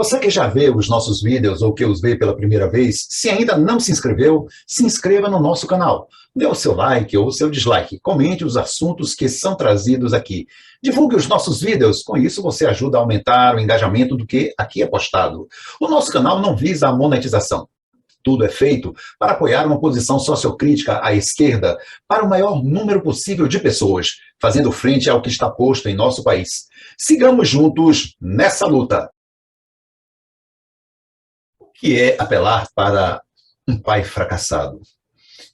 Você que já vê os nossos vídeos ou que os vê pela primeira vez, se ainda não se inscreveu, se inscreva no nosso canal. Dê o seu like ou o seu dislike, comente os assuntos que são trazidos aqui. Divulgue os nossos vídeos, com isso você ajuda a aumentar o engajamento do que aqui é postado. O nosso canal não visa a monetização. Tudo é feito para apoiar uma posição sociocrítica à esquerda para o maior número possível de pessoas, fazendo frente ao que está posto em nosso país. Sigamos juntos nessa luta. O que é apelar para um pai fracassado?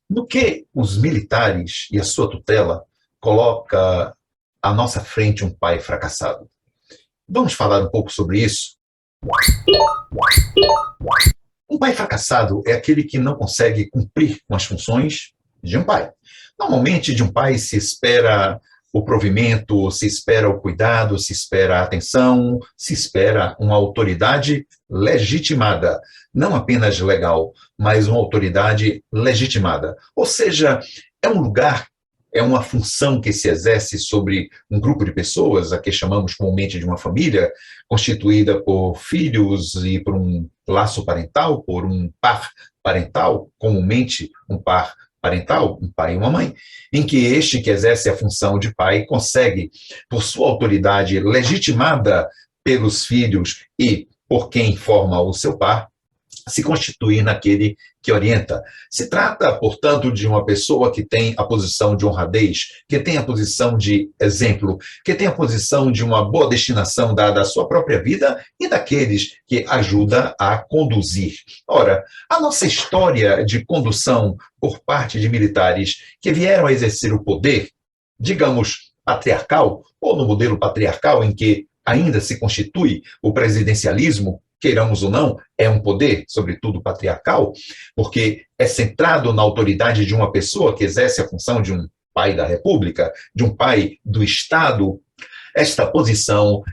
No que os militares e a sua tutela coloca à nossa frente um pai fracassado? Vamos falar um pouco sobre isso? Um pai fracassado é aquele que não consegue cumprir com as funções de um pai. Normalmente, de um pai se espera o provimento, se espera o cuidado, se espera a atenção, se espera uma autoridade legitimada. Não apenas legal, mas uma autoridade legitimada. Ou seja, é um lugar, é uma função que se exerce sobre um grupo de pessoas, a que chamamos comumente de uma família, constituída por filhos e por um laço parental, por um par parental, comumente um par parental, um pai e uma mãe, em que este que exerce a função de pai consegue, por sua autoridade legitimada pelos filhos e por quem forma o seu par, se constituir naquele que orienta. Se trata, portanto, de uma pessoa que tem a posição de honradez, que tem a posição de exemplo, que tem a posição de uma boa destinação dada à sua própria vida e daqueles que ajuda a conduzir. Ora, a nossa história de condução por parte de militares que vieram a exercer o poder, digamos, patriarcal, ou no modelo patriarcal em que ainda se constitui o presidencialismo, queiramos ou não, é um poder, sobretudo patriarcal, porque é centrado na autoridade de uma pessoa que exerce a função de um pai da República, de um pai do Estado. Esta posição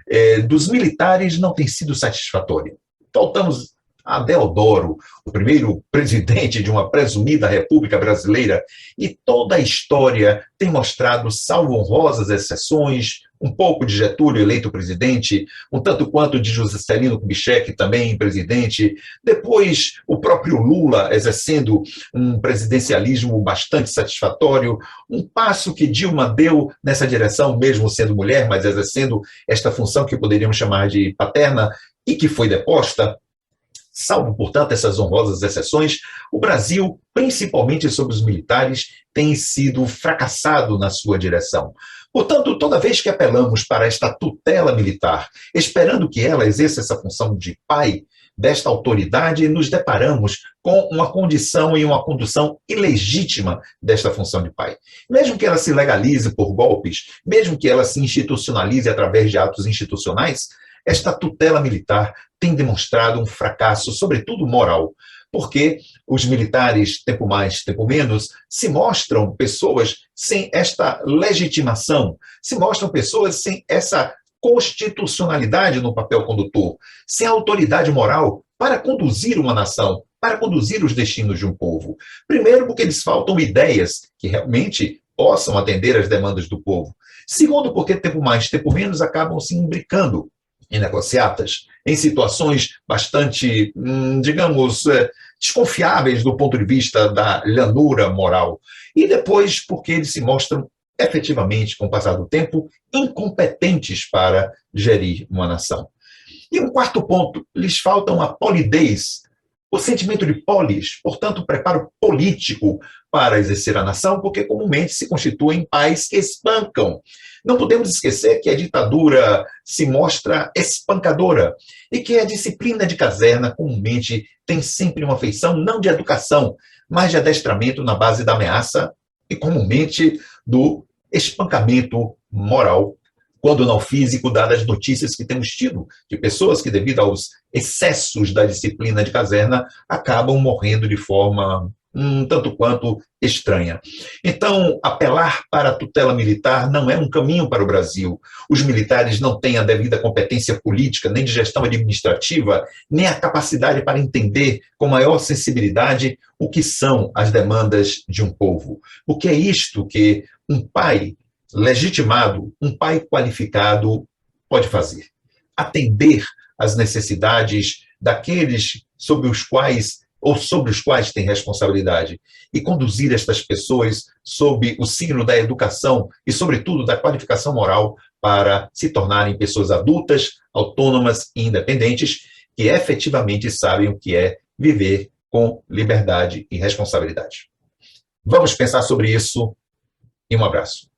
dos militares não tem sido satisfatória. Voltamos a Deodoro, o primeiro presidente de uma presumida República Brasileira, e toda a história tem mostrado, salvo honrosas exceções, um pouco de Getúlio eleito presidente, um tanto quanto de Juscelino Kubitschek também presidente, depois o próprio Lula exercendo um presidencialismo bastante satisfatório, um passo que Dilma deu nessa direção, mesmo sendo mulher, mas exercendo esta função que poderíamos chamar de paterna, e que foi deposta. Salvo, portanto, essas honrosas exceções, o Brasil, principalmente sobre os militares, tem sido fracassado na sua direção. Portanto, toda vez que apelamos para esta tutela militar, esperando que ela exerça essa função de pai, desta autoridade, nos deparamos com uma condição e uma condução ilegítima desta função de pai. Mesmo que ela se legalize por golpes, mesmo que ela se institucionalize através de atos institucionais, esta tutela militar tem demonstrado um fracasso, sobretudo moral, porque os militares, tempo mais, tempo menos, se mostram pessoas sem esta legitimação, se mostram pessoas sem essa constitucionalidade no papel condutor, sem autoridade moral para conduzir uma nação, para conduzir os destinos de um povo. Primeiro, porque eles faltam ideias que realmente possam atender às demandas do povo. Segundo, porque tempo mais, tempo menos acabam se imbricando em negociatas, em situações bastante, digamos, desconfiáveis do ponto de vista da lhanura moral. E depois, porque eles se mostram efetivamente, com o passar do tempo, incompetentes para gerir uma nação. E um quarto ponto, lhes falta uma polidez, o sentimento de polis, portanto, o preparo político para exercer a nação, porque comumente se constituem pais que espancam. Não podemos esquecer que a ditadura se mostra espancadora e que a disciplina de caserna comumente tem sempre uma feição não de educação, mas de adestramento na base da ameaça e comumente do espancamento moral, quando não físico, dadas as notícias que temos tido de pessoas que, devido aos excessos da disciplina de caserna, acabam morrendo de forma tanto quanto estranha. Então, apelar para a tutela militar não é um caminho para o Brasil. Os militares não têm a devida competência política, nem de gestão administrativa, nem a capacidade para entender com maior sensibilidade o que são as demandas de um povo. Porque é isto que um pai legitimado, um pai qualificado pode fazer. Atender as necessidades daqueles sobre os quais têm responsabilidade, e conduzir estas pessoas sob o signo da educação e, sobretudo, da qualificação moral para se tornarem pessoas adultas, autônomas e independentes, que efetivamente sabem o que é viver com liberdade e responsabilidade. Vamos pensar sobre isso e um abraço.